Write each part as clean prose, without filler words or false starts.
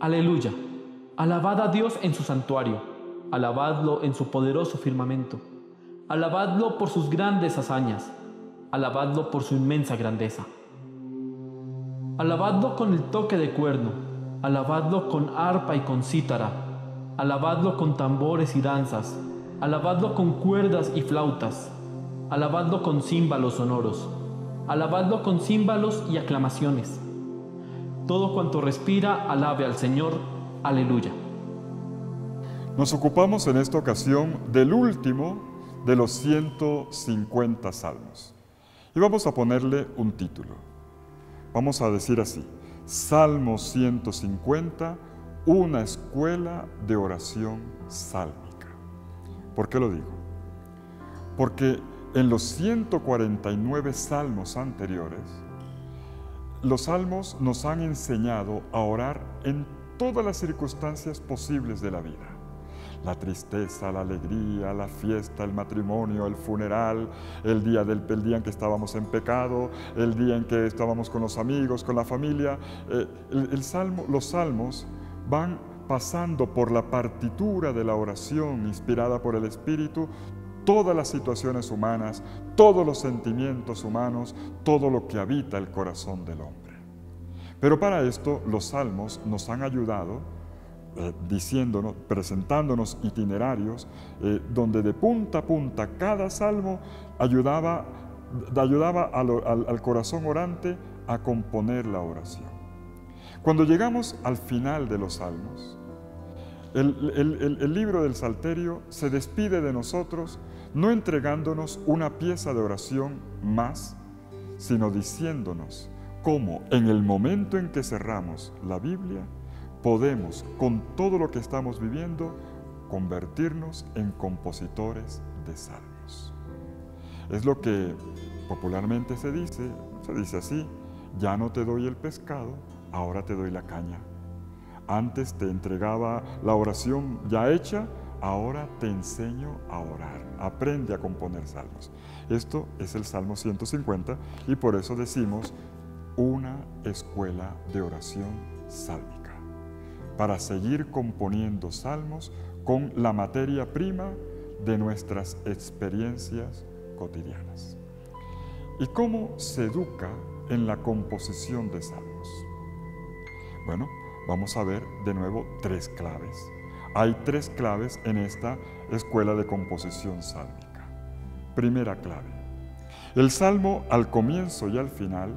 Aleluya. Alabad a Dios en su santuario. Alabadlo en su poderoso firmamento. Alabadlo por sus grandes hazañas. Alabadlo por su inmensa grandeza. Alabadlo con el toque de cuerno. Alabadlo con arpa y con cítara. Alabadlo con tambores y danzas. Alabadlo con cuerdas y flautas. Alabadlo con címbalos sonoros. Alabadlo con címbalos y aclamaciones. Todo cuanto respira, alabe al Señor. Aleluya. Nos ocupamos en esta ocasión del último de los 150 salmos. Y vamos a ponerle un título. Vamos a decir así: Salmo 150, una escuela de oración sálmica. ¿Por qué lo digo? Porque en los 149 salmos anteriores, los salmos nos han enseñado a orar en todas las circunstancias posibles de la vida. La tristeza, la alegría, la fiesta, el matrimonio, el funeral, el día en que estábamos en pecado, el día en que estábamos con los amigos, con la familia. Los salmos van pasando por la partitura de la oración inspirada por el Espíritu, todas las situaciones humanas, todos los sentimientos humanos, todo lo que habita el corazón del hombre. Pero para esto los salmos nos han ayudado presentándonos itinerarios donde de punta a punta cada salmo ayudaba al corazón orante a componer la oración. Cuando llegamos al final de los salmos, el libro del Salterio se despide de nosotros no entregándonos una pieza de oración más, sino diciéndonos cómo en el momento en que cerramos la Biblia podemos, con todo lo que estamos viviendo, convertirnos en compositores de salmos. Es lo que popularmente se dice así: ya no te doy el pescado, ahora te doy la caña. Antes te entregaba la oración ya hecha, ahora te enseño a orar. Aprende a componer salmos. Esto es el Salmo 150 y por eso decimos una escuela de oración sálmica, para seguir componiendo salmos con la materia prima de nuestras experiencias cotidianas. ¿Y cómo se educa en la composición de salmos? Bueno, vamos a ver de nuevo tres claves. Hay tres claves en esta escuela de composición sálmica. Primera clave: el salmo al comienzo y al final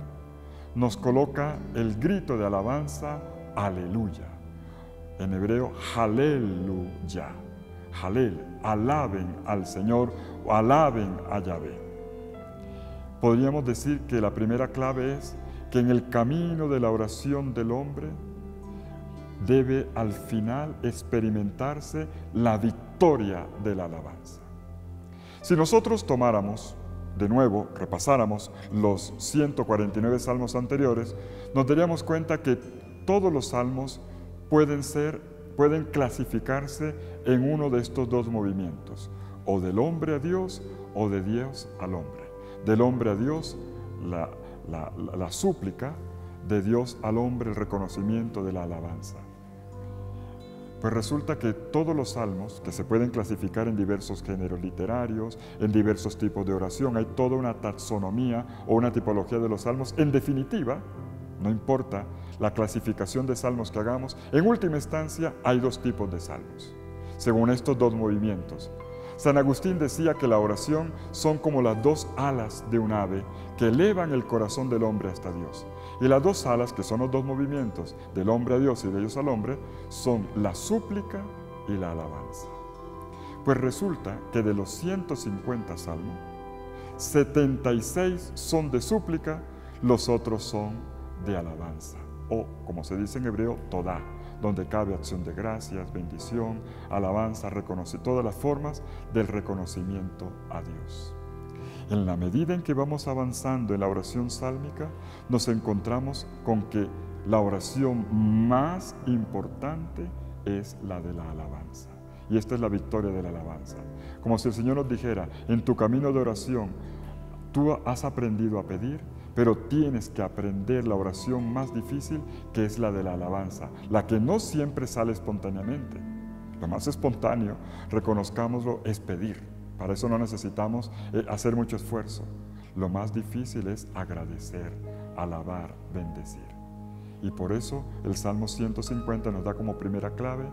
nos coloca el grito de alabanza aleluya. En hebreo, aleluya. Halel, alaben al Señor o alaben a Yahvé. Podríamos decir que la primera clave es que en el camino de la oración del hombre debe al final experimentarse la victoria de la alabanza. Si nosotros tomáramos, de nuevo, repasáramos los 149 salmos anteriores, nos daríamos cuenta que todos los salmos pueden clasificarse en uno de estos dos movimientos, o del hombre a Dios o de Dios al hombre. Del hombre a Dios, la súplica; de Dios al hombre, el reconocimiento de la alabanza. Pues resulta que todos los salmos, que se pueden clasificar en diversos géneros literarios, en diversos tipos de oración, hay toda una taxonomía o una tipología de los salmos. En definitiva, no importa la clasificación de salmos que hagamos, en última instancia hay dos tipos de salmos, según estos dos movimientos. San Agustín decía que la oración son como las dos alas de un ave que elevan el corazón del hombre hasta Dios. Y las dos alas, que son los dos movimientos del hombre a Dios y de Dios al hombre, son la súplica y la alabanza. Pues resulta que de los 150 salmos, 76 son de súplica, los otros son de alabanza, o como se dice en hebreo, todá, donde cabe acción de gracias, bendición, alabanza, todas las formas del reconocimiento a Dios. En la medida en que vamos avanzando en la oración sálmica, nos encontramos con que la oración más importante es la de la alabanza. Y esta es la victoria de la alabanza. Como si el Señor nos dijera: en tu camino de oración, tú has aprendido a pedir, pero tienes que aprender la oración más difícil, que es la de la alabanza, la que no siempre sale espontáneamente. Lo más espontáneo, reconozcámoslo, es pedir. Para eso no necesitamos hacer mucho esfuerzo. Lo más difícil es agradecer, alabar, bendecir. Y por eso el Salmo 150 nos da como primera clave: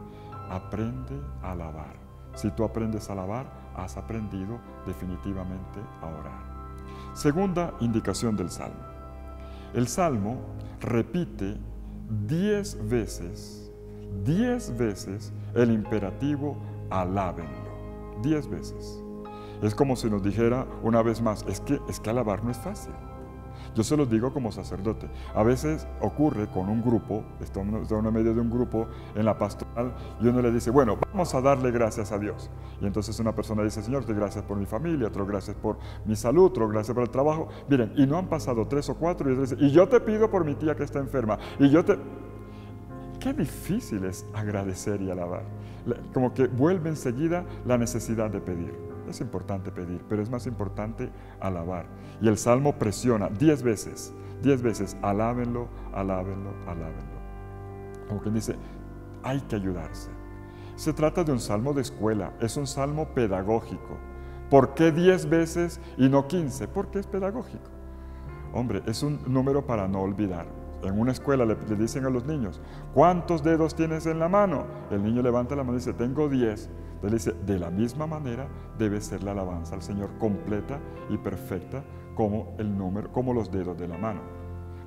aprende a alabar. Si tú aprendes a alabar, has aprendido definitivamente a orar. Segunda indicación del Salmo. El Salmo repite 10 veces el imperativo alábenlo. 10 veces. Es como si nos dijera una vez más, es que alabar no es fácil. Yo se los digo como sacerdote. A veces ocurre con un grupo, está uno en medio de un grupo en la pastoral, y uno le dice, bueno, vamos a darle gracias a Dios. Y entonces una persona dice, Señor, te gracias por mi familia, otro gracias por mi salud, otro gracias por el trabajo. Miren, y no han pasado 3 o 4, y otro dice, y yo te pido por mi tía que está enferma, y yo te... Qué difícil es agradecer y alabar. Como que vuelve enseguida la necesidad de pedir. Es importante pedir, pero es más importante alabar. Y el Salmo presiona 10 veces, alábenlo, alábenlo, alábenlo. Como quien dice, hay que ayudarse. Se trata de un salmo de escuela, es un salmo pedagógico. ¿Por qué 10 veces y no 15? Porque es pedagógico. Hombre, es un número para no olvidar. En una escuela le dicen a los niños, ¿cuántos dedos tienes en la mano? El niño levanta la mano y dice, tengo 10. Entonces le dice, de la misma manera debe ser la alabanza al Señor completa y perfecta como los dedos de la mano.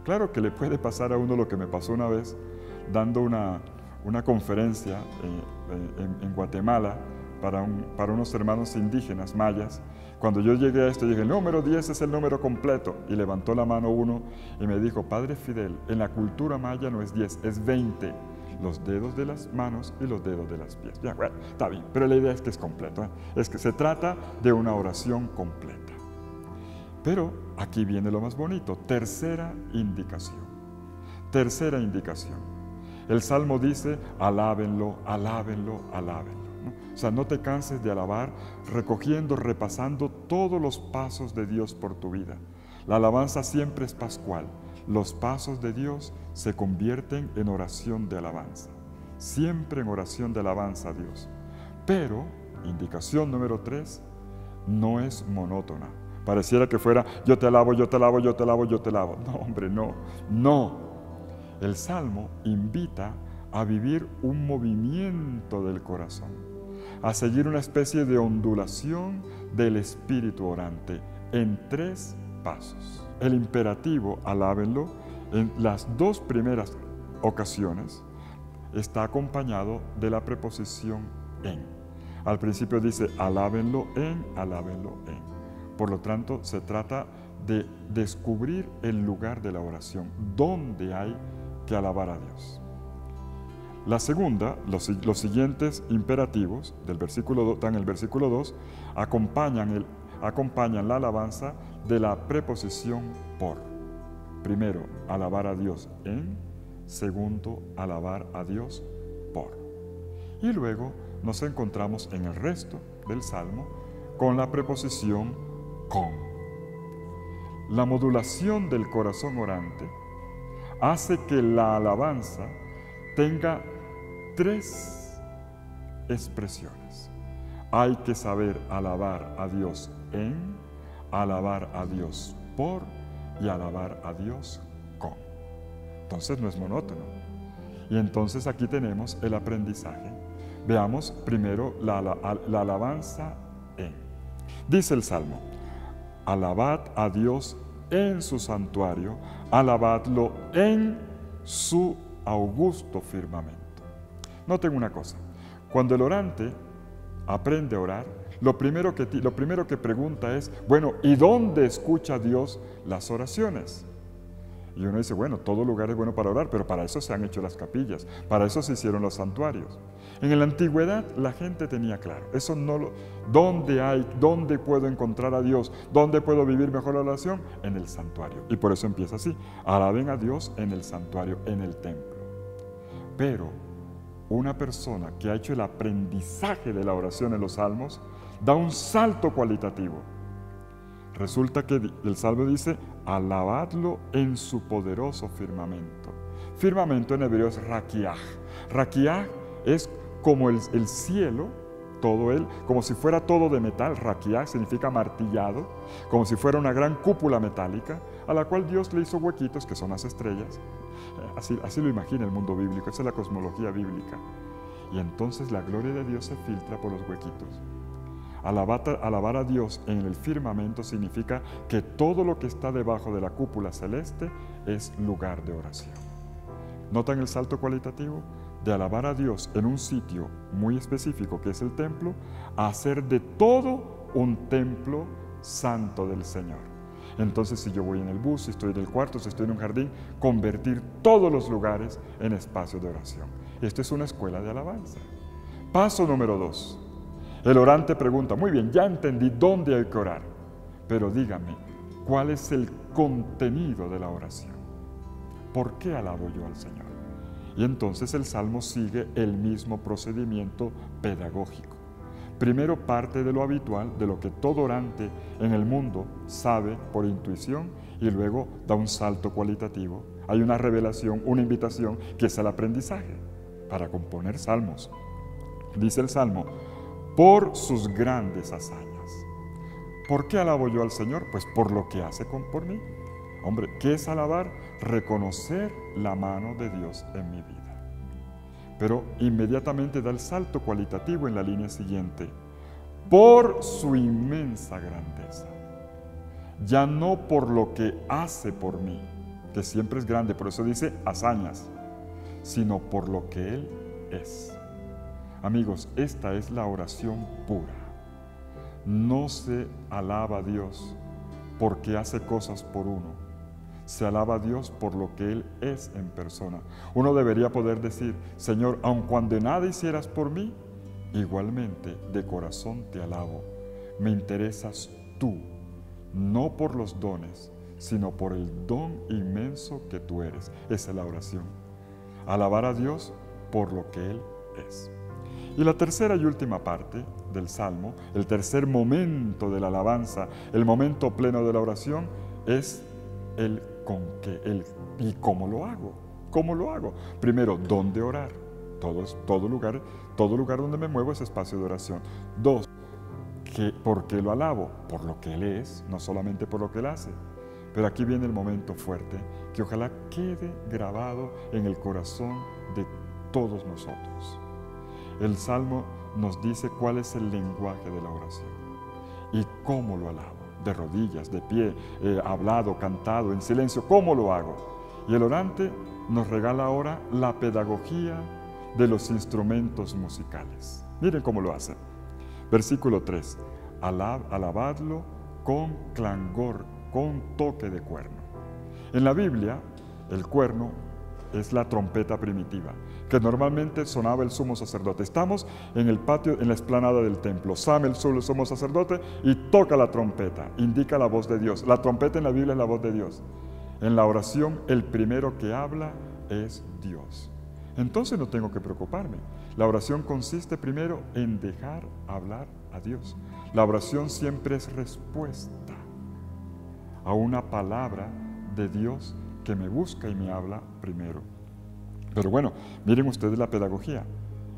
Claro que le puede pasar a uno lo que me pasó una vez dando una conferencia en Guatemala para unos hermanos indígenas mayas. Cuando yo llegué a esto, dije, el número 10 es el número completo. Y levantó la mano uno y me dijo, Padre Fidel, en la cultura maya no es 10, es 20. Los dedos de las manos y los dedos de las pies. Ya, bueno, está bien, pero la idea es que es completo. Es que se trata de una oración completa. Pero aquí viene lo más bonito. Tercera indicación. El Salmo dice, alábenlo, alábenlo, alábenlo. O sea, no te canses de alabar, repasando todos los pasos de Dios por tu vida. La alabanza siempre es pascual. Los pasos de Dios se convierten en oración de alabanza. Siempre en oración de alabanza a Dios. Pero, indicación número 3, no es monótona. Pareciera que fuera, yo te alabo, yo te alabo, yo te alabo, yo te alabo. No, hombre, no. El Salmo invita a vivir un movimiento del corazón, a seguir una especie de ondulación del espíritu orante en 3 pasos. El imperativo, alábenlo, en las 2 primeras ocasiones está acompañado de la preposición en. Al principio dice alábenlo en, alábenlo en. Por lo tanto, se trata de descubrir el lugar de la oración, donde hay que alabar a Dios. La segunda, los siguientes imperativos del versículo, en el versículo 2, acompañan la alabanza de la preposición por. Primero, alabar a Dios en. Segundo, alabar a Dios por. Y luego nos encontramos en el resto del Salmo con la preposición con. La modulación del corazón orante hace que la alabanza tenga 3 expresiones. Hay que saber alabar a Dios en, alabar a Dios por y alabar a Dios con. Entonces no es monótono. Y entonces aquí tenemos el aprendizaje. Veamos primero la alabanza en. Dice el Salmo, alabad a Dios en su santuario, alabadlo en su augusto firmamento. Noten una cosa, cuando el orante aprende a orar, lo primero que pregunta es, bueno, ¿y dónde escucha Dios las oraciones? Y uno dice, bueno, todo lugar es bueno para orar, pero para eso se han hecho las capillas, para eso se hicieron los santuarios. En la antigüedad la gente tenía claro, eso no ¿dónde puedo encontrar a Dios? ¿Dónde puedo vivir mejor la oración? En el santuario. Y por eso empieza así, alaben a Dios en el santuario, en el templo. Pero una persona que ha hecho el aprendizaje de la oración en los salmos, da un salto cualitativo. Resulta que el Salmo dice, alabadlo en su poderoso firmamento. Firmamento en hebreo es raquiaj. Raquiaj es como el cielo, todo él, como si fuera todo de metal. Raquiaj significa martillado, como si fuera una gran cúpula metálica, a la cual Dios le hizo huequitos, que son las estrellas. Así lo imagina el mundo bíblico, esa es la cosmología bíblica. Y entonces la gloria de Dios se filtra por los huequitos. Alabar a Dios en el firmamento significa que todo lo que está debajo de la cúpula celeste es lugar de oración. ¿Notan el salto cualitativo? De alabar a Dios en un sitio muy específico que es el templo, a hacer de todo un templo santo del Señor. Entonces, si yo voy en el bus, si estoy en el cuarto, si estoy en un jardín, convertir todos los lugares en espacios de oración. Esto es una escuela de alabanza. Paso número 2. El orante pregunta, muy bien, ya entendí dónde hay que orar, pero dígame, ¿cuál es el contenido de la oración? ¿Por qué alabo yo al Señor? Y entonces el Salmo sigue el mismo procedimiento pedagógico. Primero parte de lo habitual, de lo que todo orante en el mundo sabe por intuición, y luego da un salto cualitativo. Hay una revelación, una invitación, que es el aprendizaje para componer salmos. Dice el Salmo, por sus grandes hazañas. ¿Por qué alabo yo al Señor? Pues por lo que hace por mí. Hombre, ¿qué es alabar? Reconocer la mano de Dios en mi vida. Pero inmediatamente da el salto cualitativo en la línea siguiente. Por su inmensa grandeza. Ya no por lo que hace por mí, que siempre es grande, por eso dice hazañas, sino por lo que Él es. Amigos, esta es la oración pura. No se alaba a Dios porque hace cosas por uno. Se alaba a Dios por lo que Él es en persona. Uno debería poder decir, Señor, aun cuando nada hicieras por mí, igualmente de corazón te alabo. Me interesas tú, no por los dones, sino por el don inmenso que tú eres. Esa es la oración. Alabar a Dios por lo que Él es. Y la tercera y última parte del Salmo, el tercer momento de la alabanza, el momento pleno de la oración, es el con qué, y cómo lo hago. ¿Cómo lo hago? Primero, ¿dónde orar? Todo lugar donde me muevo es espacio de oración. 2, ¿por qué lo alabo? Por lo que Él es, no solamente por lo que Él hace. Pero aquí viene el momento fuerte, que ojalá quede grabado en el corazón de todos nosotros. El Salmo nos dice cuál es el lenguaje de la oración y cómo lo alabo. De rodillas, de pie, hablado, cantado, en silencio, ¿cómo lo hago? Y el orante nos regala ahora la pedagogía de los instrumentos musicales. Miren cómo lo hace. Versículo 3. Alabadlo con clangor, con toque de cuerno. En la Biblia, el cuerno es la trompeta primitiva, que normalmente sonaba el sumo sacerdote. Estamos en el patio, en la explanada del templo. Sale el sumo sacerdote y toca la trompeta, indica la voz de Dios. La trompeta en la Biblia es la voz de Dios. En la oración, el primero que habla es Dios. Entonces no tengo que preocuparme. La oración consiste primero en dejar hablar a Dios. La oración siempre es respuesta a una palabra de Dios que me busca y me habla primero. Pero bueno, miren ustedes la pedagogía.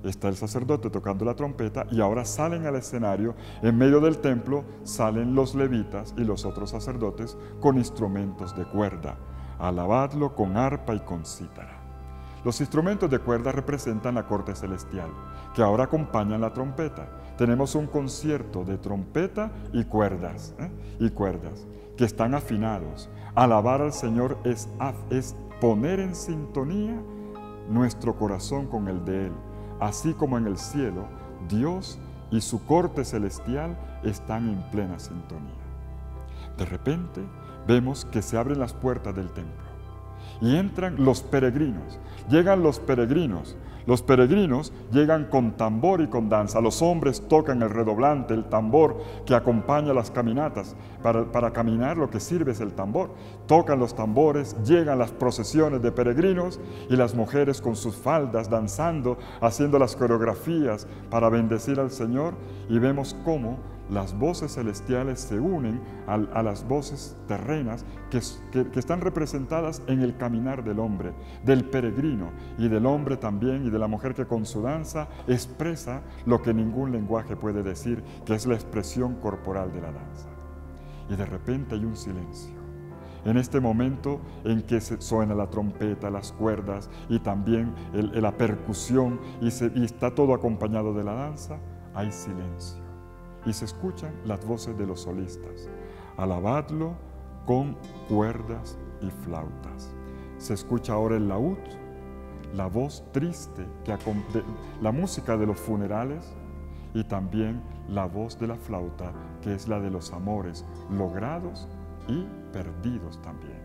Está el sacerdote tocando la trompeta y ahora salen al escenario, en medio del templo salen los levitas y los otros sacerdotes con instrumentos de cuerda. Alabadlo con arpa y con cítara. Los instrumentos de cuerda representan la corte celestial, que ahora acompañan la trompeta. Tenemos un concierto de trompeta y cuerdas, que están afinados. Alabar al Señor es poner en sintonía nuestro corazón con el de Él. Así como en el cielo, Dios y su corte celestial están en plena sintonía. De repente, vemos que se abren las puertas del templo y entran los peregrinos. Llegan los peregrinos Los peregrinos llegan con tambor y con danza. Los hombres tocan el redoblante, el tambor que acompaña las caminatas. Para caminar lo que sirve es el tambor. Tocan los tambores, llegan las procesiones de peregrinos y las mujeres con sus faldas danzando, haciendo las coreografías para bendecir al Señor, y vemos cómo las voces celestiales se unen a las voces terrenas que están representadas en el caminar del hombre, del peregrino, y del hombre también, y de la mujer que con su danza expresa lo que ningún lenguaje puede decir, que es la expresión corporal de la danza. Y de repente hay un silencio. En este momento en que suena la trompeta, las cuerdas y también la percusión y está todo acompañado de la danza, hay silencio. Y se escuchan las voces de los solistas. Alabadlo con cuerdas y flautas. Se escucha ahora el laúd, la voz triste, la música de los funerales, y también la voz de la flauta, que es la de los amores logrados y perdidos también.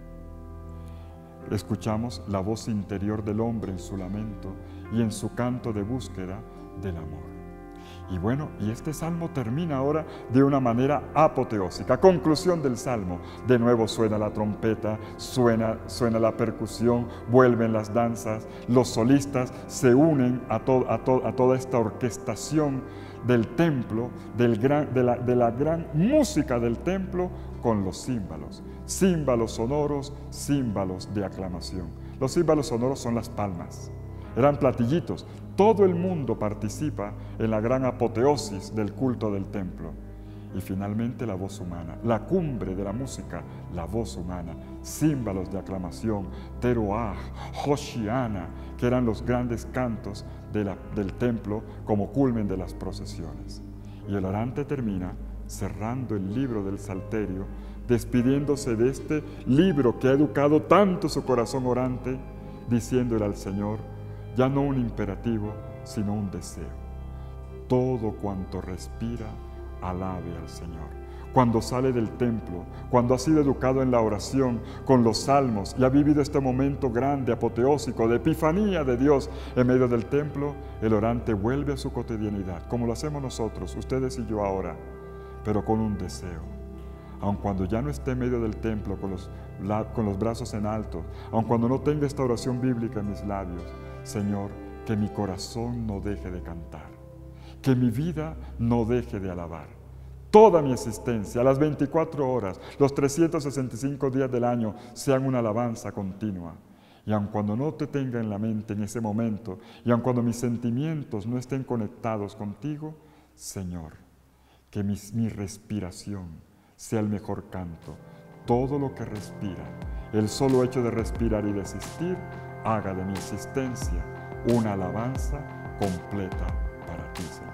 Escuchamos la voz interior del hombre en su lamento y en su canto de búsqueda del amor. Y bueno, y este salmo termina ahora de una manera apoteósica. Conclusión del salmo. De nuevo suena la trompeta, suena la percusión, vuelven las danzas, los solistas se unen a toda esta orquestación del templo, de la gran música del templo, con los címbalos. Címbalos sonoros, címbalos de aclamación. Los címbalos sonoros son las palmas. Eran platillitos. Todo el mundo participa en la gran apoteosis del culto del templo. Y finalmente la voz humana, la cumbre de la música, la voz humana, címbalos de aclamación, teroah, hoshiana, que eran los grandes cantos del templo como culmen de las procesiones. Y el orante termina cerrando el libro del Salterio, despidiéndose de este libro que ha educado tanto su corazón orante, diciéndole al Señor, ya no un imperativo, sino un deseo. Todo cuanto respira, alabe al Señor. Cuando sale del templo, cuando ha sido educado en la oración, con los salmos, y ha vivido este momento grande, apoteósico, de epifanía de Dios en medio del templo, el orante vuelve a su cotidianidad, como lo hacemos nosotros, ustedes y yo ahora, pero con un deseo. Aun cuando ya no esté en medio del templo con los brazos en alto, aun cuando no tenga esta oración bíblica en mis labios, Señor, que mi corazón no deje de cantar, que mi vida no deje de alabar. Toda mi existencia, las 24 horas, los 365 días del año, sean una alabanza continua. Y aun cuando no te tenga en la mente en ese momento, y aun cuando mis sentimientos no estén conectados contigo, Señor, que mi respiración sea el mejor canto. Todo lo que respira, el solo hecho de respirar y de existir, haga de mi existencia una alabanza completa para ti, Señor.